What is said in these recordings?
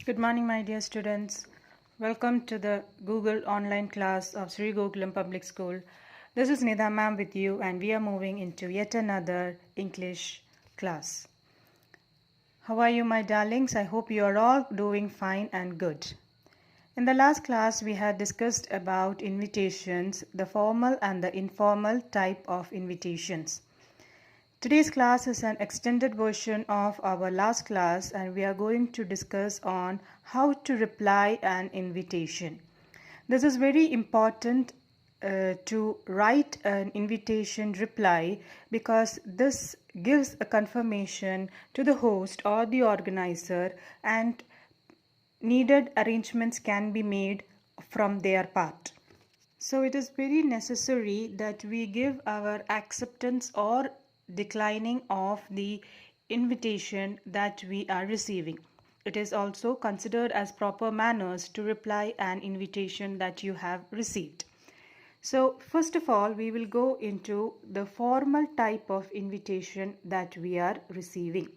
Good morning, my dear students. Welcome to the Google online class of Sri Gokulam Public School. This is Nidha ma'am with you, and we are moving into yet another English class. How are you, my darlings? I hope you are all doing fine and good. In the last class, we had discussed about invitations, the formal and the informal type of invitations. Today's class is an extended version of our last class, and we are going to discuss on how to reply an invitation. This is very important to write an invitation reply because this gives a confirmation to the host or the organizer, and needed arrangements can be made from their part. So it is very necessary that we give our acceptance or declining of the invitation that we are receiving. It is also considered as proper manners to reply an invitation that you have received. So first of all, we will go into the formal type of invitation that we are receiving.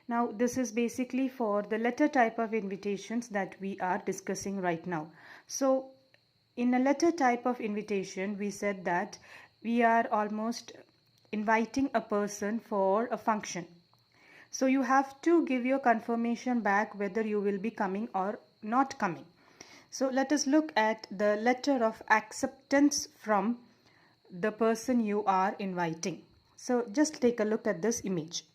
Now this is basically for the letter type of invitations that we are discussing right now. So in a letter type of invitation, we said that we are almost inviting a person for a function. So you have to give your confirmation back whether you will be coming or not coming. So let us look at the letter of acceptance from the person you are inviting. So just take a look at this image.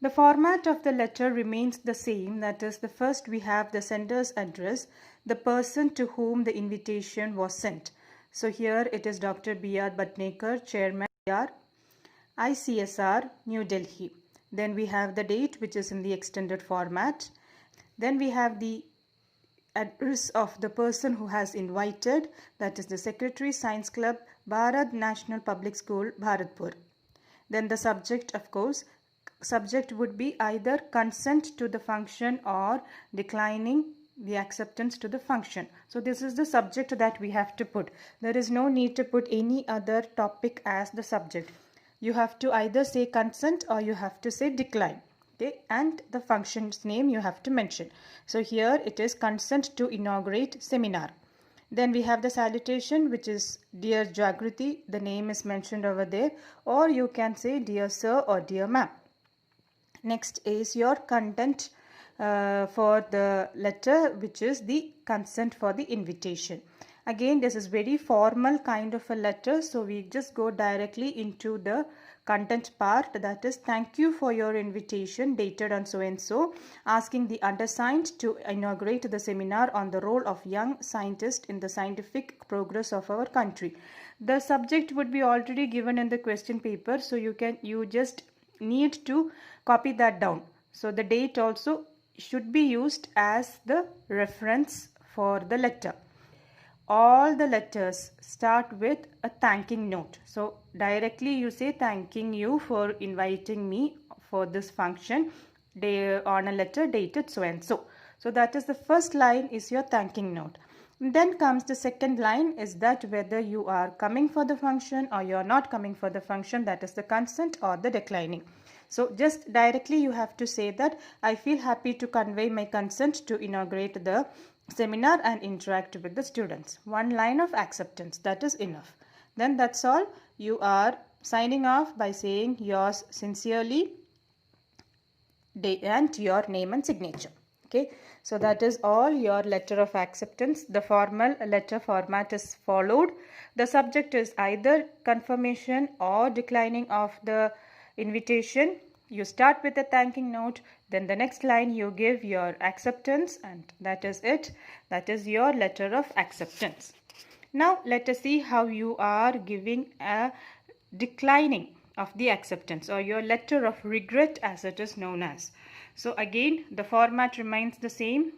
The format of the letter remains the same. That is, the first we have the sender's address, the person to whom the invitation was sent. So here it is Dr. B.R. Bhatnekar, Chairman, ICSR, New Delhi. Then we have the date, which is in the extended format. Then we have the address of the person who has invited, that is the Secretary, Science Club, Bharat National Public School, Bharatpur. Then the subject, of course, subject would be either consent to the function or declining the acceptance to the function. So this is the subject that we have to put. There is no need to put any other topic as the subject. You have to either say consent or you have to say decline. Okay, and the function's name you have to mention. So here it is consent to inaugurate seminar. Then we have the salutation, which is Dear Jagriti. The name is mentioned over there, or you can say Dear Sir or Dear Ma'am. Next is your content for the letter, which is the consent for the invitation. Again, this is very formal kind of a letter, so we just go directly into the content part, that is, thank you for your invitation dated on so and so, asking the undersigned to inaugurate the seminar on the role of young scientist in the scientific progress of our country. The subject would be already given in the question paper, so you just need to copy that down. So the date also should be used as the reference for the letter. All the letters start with a thanking note. So directly you say thanking you for inviting me for this function on a letter dated so and so. So that is the first line is your thanking note. Then comes the second line, is that whether you are coming for the function or you are not coming for the function, that is the consent or the declining. So just directly you have to say that I feel happy to convey my consent to inaugurate the seminar and interact with the students. One line of acceptance, that is enough. Then that's all. You are signing off by saying yours sincerely and your name and signature. Okay, so that is all your letter of acceptance. The formal letter format is followed. The subject is either confirmation or declining of the invitation. You start with a thanking note, then the next line you give your acceptance, and that is it. That is your letter of acceptance. Now let us see how you are giving a declining of the acceptance, or your letter of regret as it is known as. So again, the format remains the same.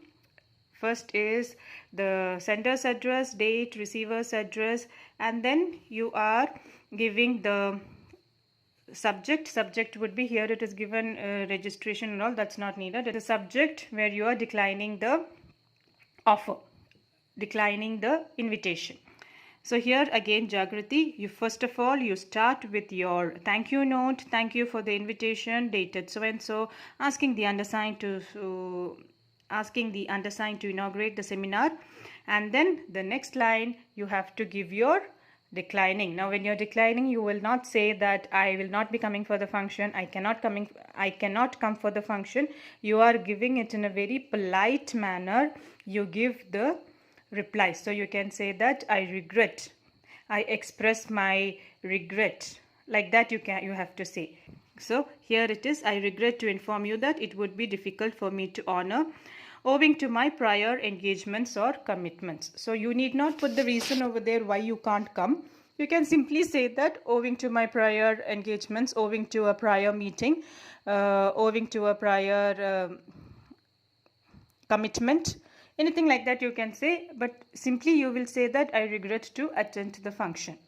First is the sender's address, date, receiver's address, and then you are giving the subject would be, here it is given registration and all, that's not needed. It is subject where you are declining the offer, declining the invitation. So here again, Jagrati, you first of all, you start with your thank you note. Thank you for the invitation, dated so and so, asking the undersigned to inaugurate the seminar. And then the next line, you have to give your declining. Now when you're declining, you will not say that I will not be coming for the function, I cannot come for the function. You are giving it in a very polite manner. You give the reply. So you can say that I regret, I express my regret, like that you have to say. So here it is, I regret to inform you that it would be difficult for me to honor owing to my prior engagements or commitments. So you need not put the reason over there why you can't come. You can simply say that owing to my prior engagements, owing to a prior meeting, owing to a prior commitment, anything like that you can say, but simply you will say that I regret to attend the function.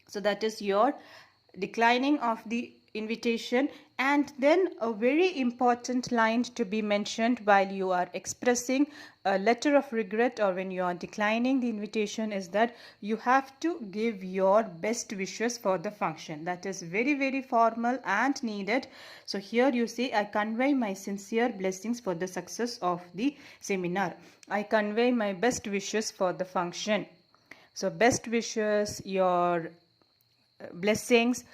So that is your declining of the invitation. And then a very important line to be mentioned while you are expressing a letter of regret or when you are declining the invitation is that you have to give your best wishes for the function. That is very, very formal and needed. So here you say, I convey my sincere blessings for the success of the seminar. I convey my best wishes for the function. So best wishes, your blessings,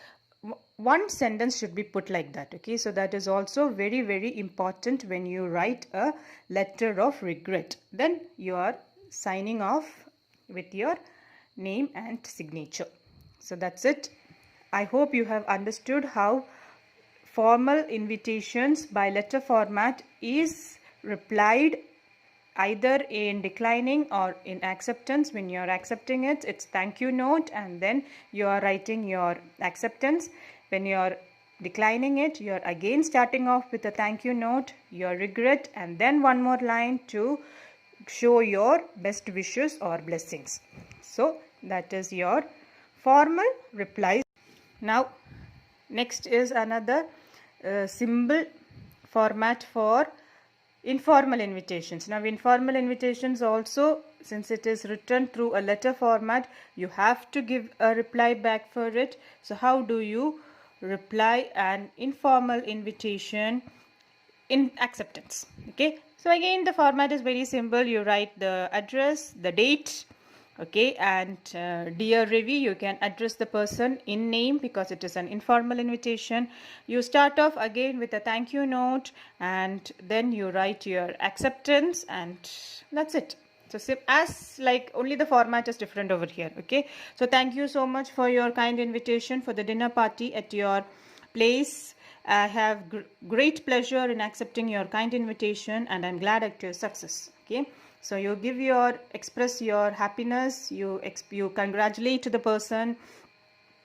one sentence should be put like that. Okay, so that is also very, very important when you write a letter of regret. Then you are signing off with your name and signature. So that's it. I hope you have understood how formal invitations by letter format is replied either in declining or in acceptance. When you are accepting it, it's thank you note and then you are writing your acceptance. When you are declining it, you are again starting off with a thank you note, your regret, and then one more line to show your best wishes or blessings. So that is your formal replies. Now next is another symbol format for informal invitations. Now informal invitations also, since it is written through a letter format, you have to give a reply back for it. So how do you reply an informal invitation in acceptance? Okay, so again the format is very simple. You write the address, the date, okay, and dear Ravi, you can address the person in name because it is an informal invitation. You start off again with a thank you note and then you write your acceptance and that's it. So as like only the format is different over here. Okay, so thank you so much for your kind invitation for the dinner party at your place. I have great pleasure in accepting your kind invitation and I'm glad at your success. Okay, so you express your happiness, you congratulate the person.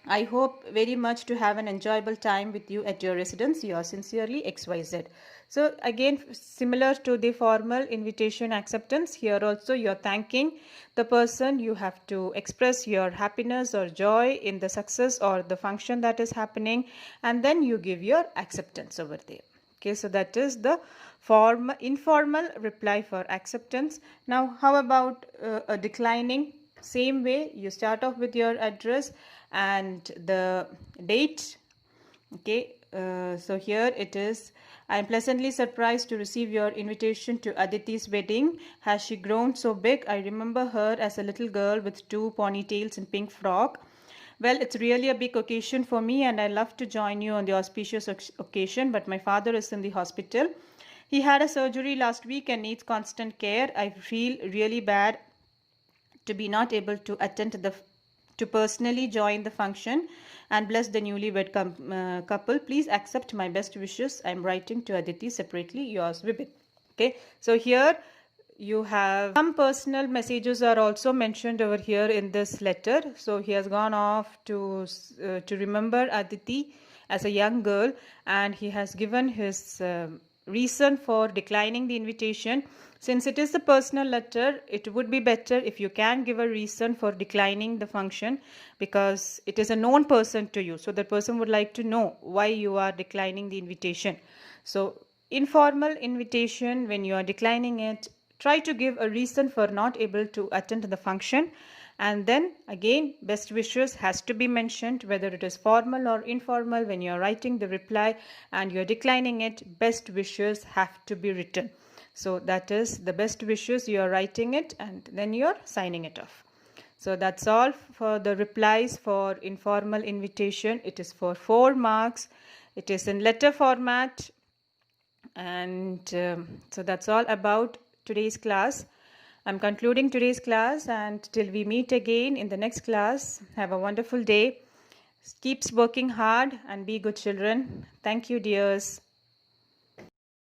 I hope very much to have an enjoyable time with you at your residence. You are sincerely XYZ. So again, similar to the formal invitation acceptance, here also you're thanking the person. You have to express your happiness or joy in the success or the function that is happening, and then you give your acceptance over there. Okay, so that is the informal reply for acceptance. Now, how about a declining? Same way, you start off with your address and the date. Okay, so here it is. I am pleasantly surprised to receive your invitation to Aditi's wedding. Has she grown so big? I remember her as a little girl with 2 ponytails and pink frock. Well, it's really a big occasion for me and I love to join you on the auspicious occasion, but my father is in the hospital. He had a surgery last week and needs constant care. I feel really bad to be not able to attend to personally join the function and bless the newlywed couple. Please accept my best wishes. I'm writing to Aditi separately. Yours, Vibin. Okay, so here you have some personal messages are also mentioned over here in this letter. So he has gone off to remember Aditi as a young girl and he has given his reason for declining the invitation. Since it is a personal letter, it would be better if you can give a reason for declining the function because it is a known person to you. So the person would like to know why you are declining the invitation. So informal invitation, when you are declining it, try to give a reason for not able to attend the function And then again, best wishes has to be mentioned, whether it is formal or informal. When you're writing the reply and you're declining it, best wishes have to be written. So that is the best wishes, you're writing it and then you're signing it off. So that's all for the replies for informal invitation. It is for 4 marks. It is in letter format. And so that's all about today's class. I'm concluding today's class, and till we meet again in the next class, have a wonderful day. Keep working hard and be good children. Thank you, dears.